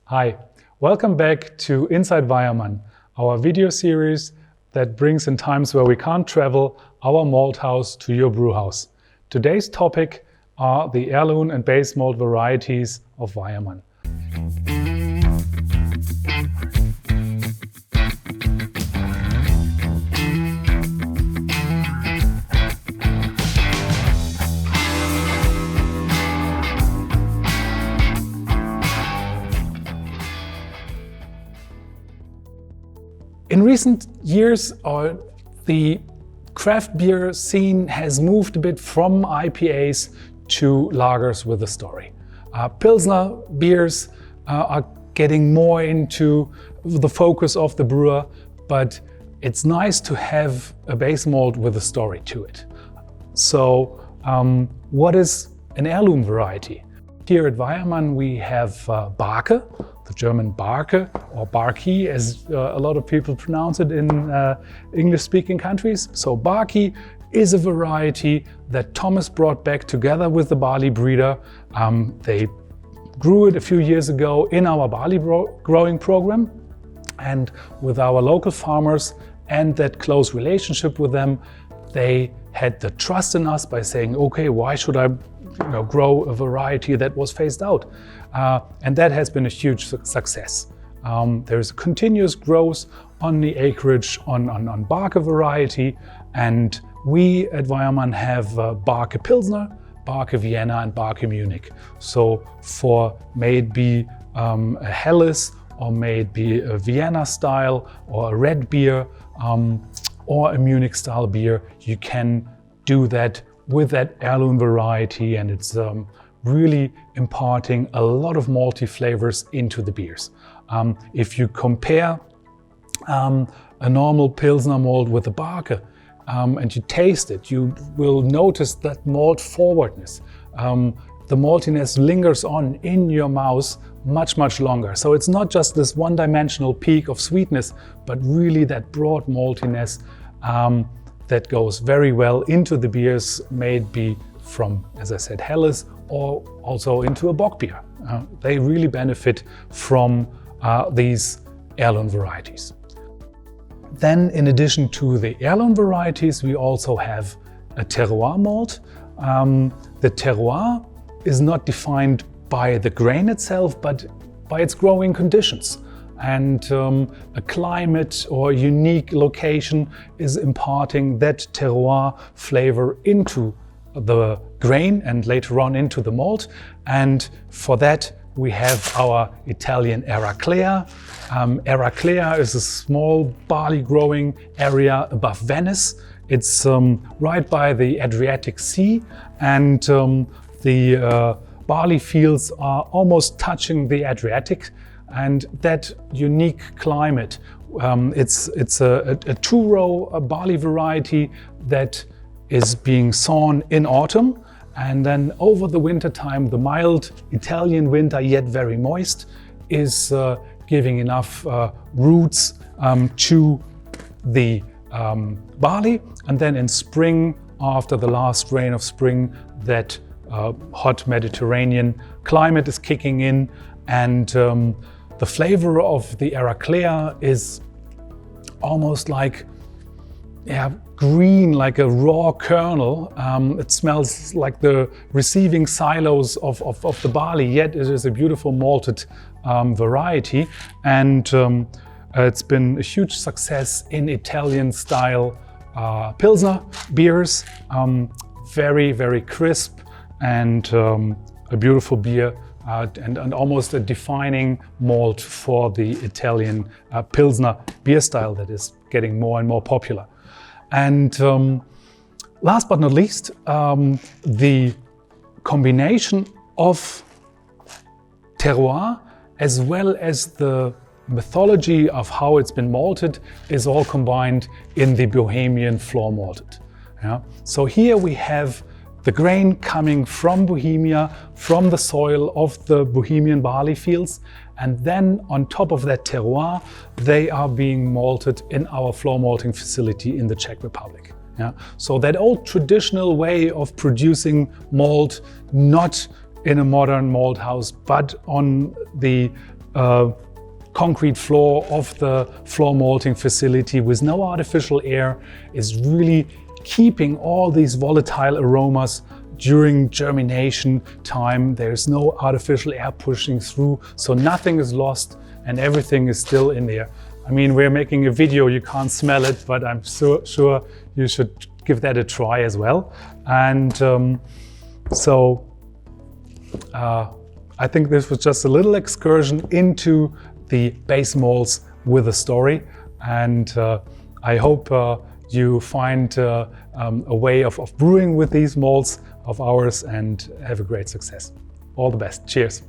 Hi, welcome back to Inside Weyermann, our video series that brings in times where we can't travel our malt house to your brew house. Today's topic are the heirloom and base malt varieties of Weyermann. In recent years, the craft beer scene has moved a bit from IPAs to lagers with a story. Pilsner beers are getting more into the focus of the brewer, but it's nice to have a base malt with a story to it. So what is an heirloom variety? Here at Weyermann we have Barke, the German Barke or Barke as a lot of people pronounce it in English-speaking countries. So Barke is a variety that Thomas brought back together with the barley breeder. They grew it a few years ago in our barley growing program, and with our local farmers and that close relationship with them, they had the trust in us by saying, okay, why should I grow a variety that was phased out? And that has been a huge success. There's continuous growth on the acreage on Barke variety, and we at Weyermann have Barke Pilsner, Barke Vienna and Barke Munich. So for may it be a Helles or may it be a Vienna style or a red beer or a Munich style beer, you can do that with that heirloom variety, and it's really imparting a lot of malty flavors into the beers. If you compare a normal Pilsner malt with a Barke and you taste it, you will notice that malt forwardness. The maltiness lingers on in your mouth much longer. So it's not just this one-dimensional peak of sweetness, but really that broad maltiness that goes very well into the beers, may it be from, as I said, Helles or also into a bock beer. They really benefit from these heirloom varieties. Then, in addition to the heirloom varieties, we also have a terroir malt. The terroir is not defined by the grain itself, but by its growing conditions. And a climate or unique location is imparting that terroir flavor into the grain and later on into the malt. And for that we have our Italian Eraclea. Eraclea is a small barley growing area above Venice. It's right by the Adriatic Sea, and the barley fields are almost touching the Adriatic. And that unique climate, it's a two-row barley variety that is being sown in autumn, and then over the winter time, the mild Italian winter, yet very moist, is giving enough roots to the barley. And then in spring, after the last rain of spring, that hot Mediterranean climate is kicking in, and the flavor of the Eraclea is almost like green, like a raw kernel. It smells like the receiving silos of the barley, yet it is a beautiful malted variety. And it's been a huge success in Italian style Pilsner beers. Very crisp and a beautiful beer. And almost a defining malt for the Italian Pilsner beer style that is getting more and more popular. And last but not least, the combination of terroir as well as the mythology of how it's been malted is all combined in the Bohemian floor-malted. Yeah? So here we have the grain coming from Bohemia, from the soil of the Bohemian barley fields, and then on top of that terroir, they are being malted in our floor malting facility in the Czech Republic. Yeah? So that old traditional way of producing malt, not in a modern malt house, but on the concrete floor of the floor malting facility with no artificial air is really keeping all these volatile aromas during germination time. There's no artificial air pushing through, so nothing is lost and everything is still in there. I mean, we're making a video, you can't smell it, but I'm sure you should give that a try as well. And I think this was just a little excursion into the base malts with a story, and I hope you find a way of brewing with these malts of ours and have a great success. All the best. Cheers.